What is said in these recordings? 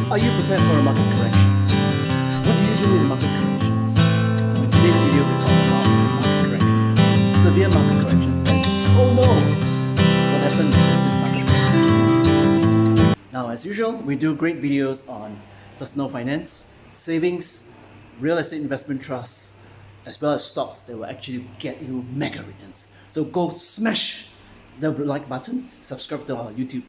Are you prepared for a market corrections? What do you do in market corrections? In today's video, we talk about market corrections, severe market corrections, and oh no, what happens if this market corrections? Now, as usual, we do great videos on personal finance, savings, real estate investment trusts, as well as stocks that will actually get you mega returns. So go smash the like button, subscribe to our YouTube.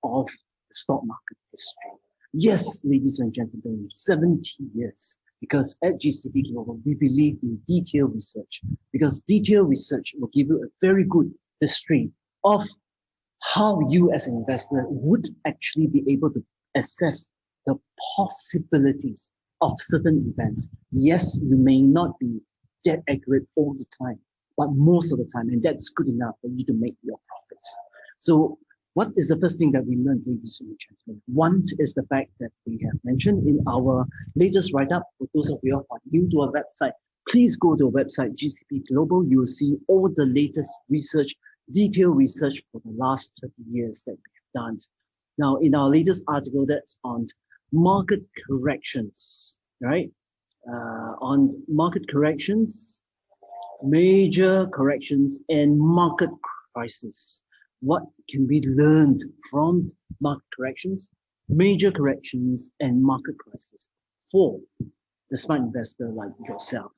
Of the stock market history. Yes, ladies and gentlemen, 70 years. Because at GCP Global, we believe in detailed research. Because detailed research will give you a very good history of how you as an investor would actually be able to assess the possibilities of certain events. Yes, you may not be that accurate all the time, but most of the time, and that's good enough for you to make your profits. So what is the first thing that we learned, ladies and gentlemen? One is the fact that we have mentioned in our latest write-up. For those of you who are new to our website, please go to our website, GCP Global. You will see all the latest research, detailed research for the last 30 years that we have done. Now, in our latest article, that's on market corrections, right? On market corrections, major corrections, and market crisis. What can be learned from market corrections, major corrections, and market crisis for the smart investor like yourself,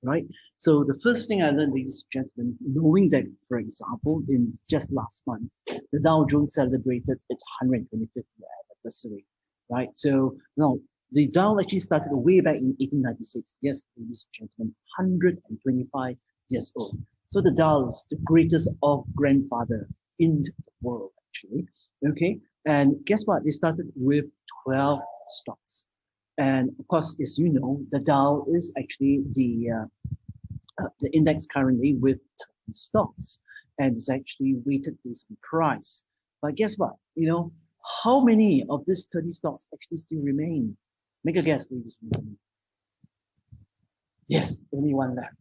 right? So the first thing I learned, ladies and gentlemen, knowing that, for example, in just last month, the Dow Jones celebrated its 125th anniversary, right? So now the Dow actually started way back in 1896. Yes, ladies and gentlemen, 125 years old. So the Dow is the greatest of grandfather in the world, actually. Okay, and guess what? They started with 12 stocks, and of course, as you know, the Dow is actually the index currently with 30 stocks, and it's actually weighted based on price. But guess what? You know, how many of these 30 stocks actually still remain? Make a guess, ladies and gentlemen. Yes, only one left.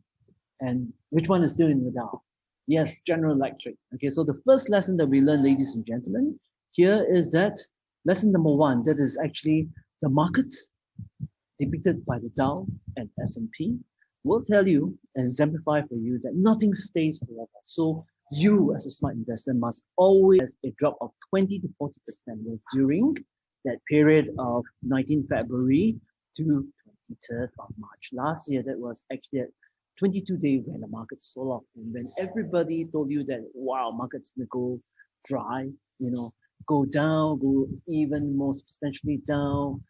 And which one is still in the Dow? Yes, General Electric. Okay, so the first lesson that we learned, ladies and gentlemen, here is that lesson number one, that is actually the market depicted by the Dow and S&P will tell you and exemplify for you that nothing stays forever. So you as a smart investor must always a drop of 20 to 40% was during that period of 19 February to 23rd of March. Last year, that was actually at 22 days when the market sold off, and when everybody told you that wow, market's gonna go dry, you know, go down, go even more substantially down.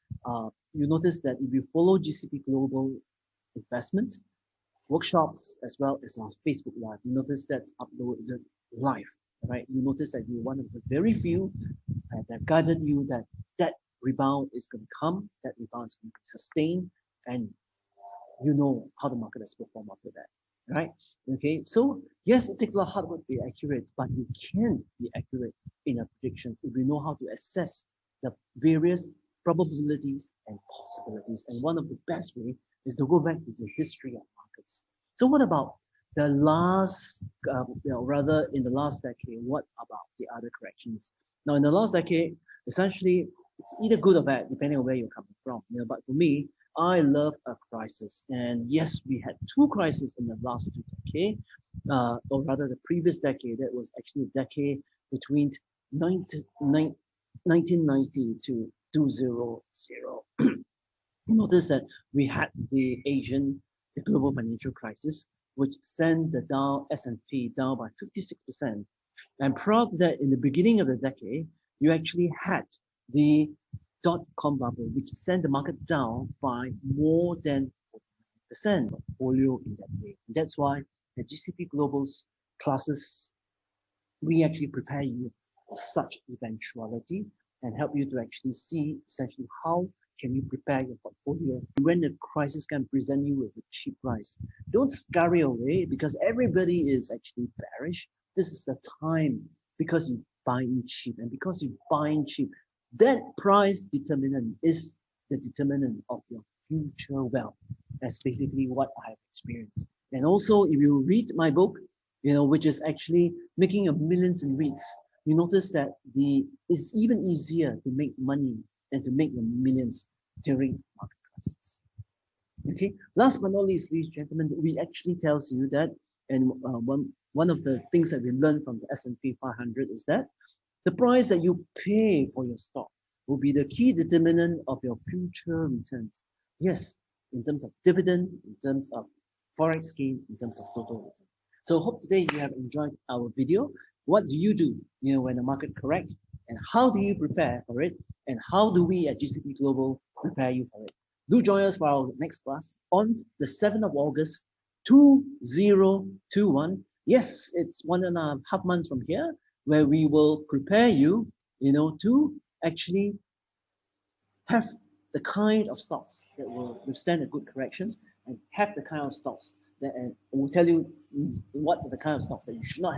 You notice that if you follow GCP Global investment workshops as well as on Facebook Live, you notice that's uploaded live, right? You notice that you're one of the very few that guided you that that rebound is going to come, that rebound is going to be sustained, and you know how the market has performed after that, right? Okay, so yes, it takes a lot of hard work to be accurate, but you can't be accurate in your predictions if you know how to assess the various probabilities and possibilities. And one of the best way is to go back to the history of markets. So what about the last, rather in the last decade, what about the other corrections? Now in the last decade, essentially, it's either good or bad, depending on where you're coming from. You know, but for me, I love a crisis. And yes, we had two crises in the last 2 decades, or rather the previous decade, that was actually a decade between 1990 to 2000. You notice that we had the global financial crisis, which sent the Dow S&P down by 56%. And prior to that, in the beginning of the decade, you actually had the dot-com bubble, which sent the market down by more than 40% portfolio in that way. And that's why the GCP Global's classes, we actually prepare you for such eventuality and help you to actually see essentially how can you prepare your portfolio when the crisis can present you with a cheap price. Don't scurry away because everybody is actually bearish. This is the time because you buying cheap, and because you buying cheap, that price determinant is the determinant of your future wealth. That's basically what I've experienced. And also, if you read my book, which is actually making a millions in reads, you notice that it's even easier to make money and to make the millions during market crisis. Okay. Last but not least, ladies and gentlemen, we actually tells you that, and one of the things that we learned from the S&P 500 is that the price that you pay for your stock will be the key determinant of your future returns. Yes, in terms of dividend, in terms of forex gain, in terms of total return. So hope today you have enjoyed our video. What do you do, when the market corrects, and how do you prepare for it, and how do we at GCP Global prepare you for it? Do join us for our next class on the 7th of August, 2021. Yes, it's 1.5 months from here, where we will prepare you, to actually have the kind of stocks that will withstand a good correction, and have the kind of stocks that, and we'll tell you what are the kind of stocks that you should not have.